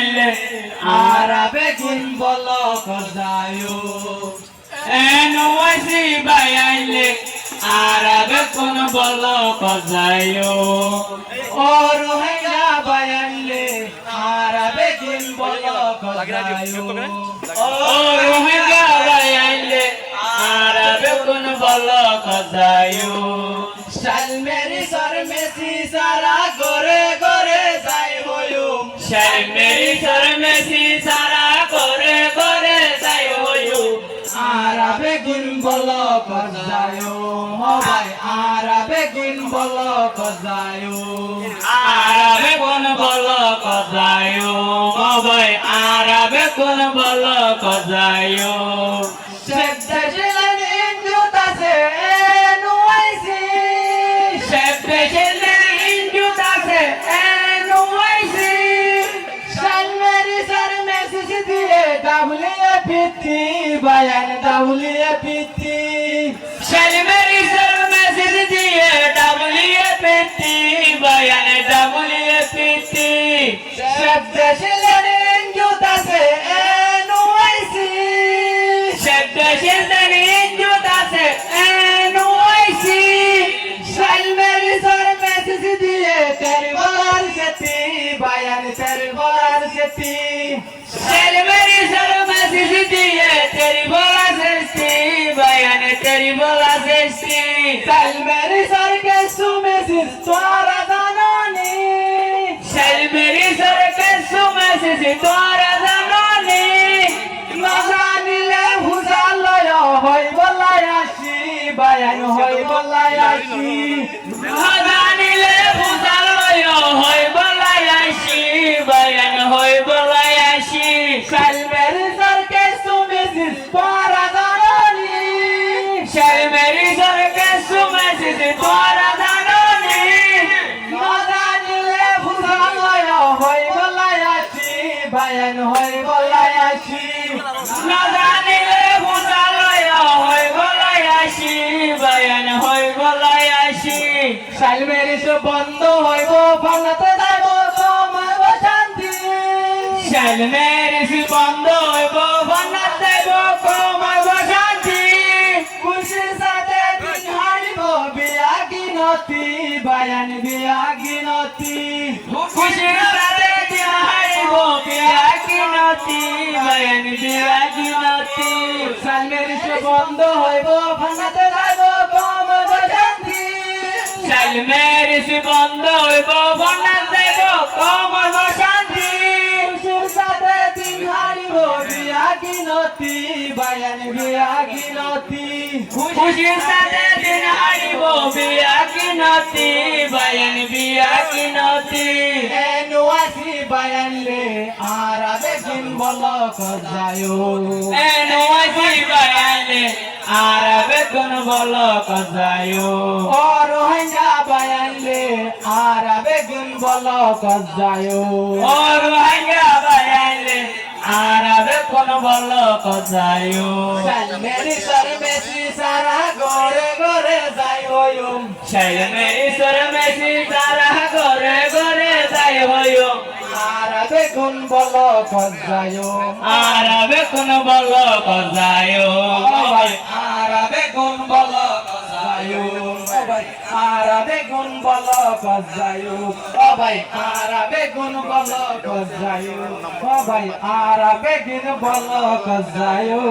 bayalle arabe gun bolo kazayo NYC bayalle arabe gun bolo kazayo और हैया bayalle arabe gun bolo kazayo और हैया bayalle arabe gun bolo kazayo चल मेरी sir में सीसारा गोरे गोरे जाए होयो चल मेरी सर में सीसारा गोरे गोरे जाए होयो आराबे गुन बोलो कजायो हो भाई आराबे गुन बोलो कजायो आराबे गुन बोलो कजायो हो भाई आराबे गुन बोलो कजायो bayan davliye bitti Şelmeri sürmesiz diye davliye bitti bayan davliye bitti Şebdeşlerin cudası NYC Şebdeşlerin cudası NYC Şelmeri sürmesiz diye tervar setti bayan tervar setti Şelmeri sürmesiz diye तेरी बोला सस्ती बयान तेरी बोला सस्ती चल मेरी सर के सुमे सिर तुम्हारा दानोनी चल मेरी सर के सुमे सिर तुम्हारा दानोनी मजानी ले हुजाल यो होई बोला याशी बयान होई बोला याशी मजानी ले हुजाल यो होई बोला याशी बयान होई बोला याशी चल मेरी सर के सुमे सिर तुम्हारा दानोनी चल मेरी सर के सुमे सिर तुम्हारा दानोनी मजानी ले हुजाल यो होई बोला याशी बयान होई बोला याशी मजानी ले हुजाल यो होई बोला याशी बयान होई बोला याशी चल मेरी से बंद होइबो भांगते जाइबो তোমার শান্তি चल मेरी से बंद होइबो भांगते जाइबो তোমার শান্তি খুশির সাথে দিন হারিবো বিয়া গিনতি বায়ান বিয়া গিনতি খুশির সাথে দিন হারিবো বিয়া গিনতি বায়ান বিয়া গিনতি चल मेरी से बंद होइबो भांগতে যাইবো তোমার শান্তি चल मेरी से बंद होइबो भांगते যাইবো তোমার শান্তি খুশির সাথে দিন হারিবো বিয়া গিনতি বায়ান বিয়া গিনতি খুশির সাথে দিন হারিবো বিয়া গিনতি বায়ান বিয়া গিনতি NYC বায়ান লে আরাবে গুন বলো কজায়ো NYC বায়ান লে আরাবে গুন বলো কজায়ো और हैया বায়ান লে আরাবে গুন বলো কজায়ো और हैया বায়ান লে আরাবে গুন বলো কজায়ো चल मेरी सर में सीसारा गोरे गोरे जाय होयो चल मेरी सर में सीसारा गोरे गोरे जाय होयो आराबे गुन बलो कजायो आराबे गुन बलो कजायो आराबे गुन बलो कजायो आराबे गुन बलो कजायो ओ भाई आराबे गुन बलो कजायो ओ भाई आराबे गुन बलो कजायो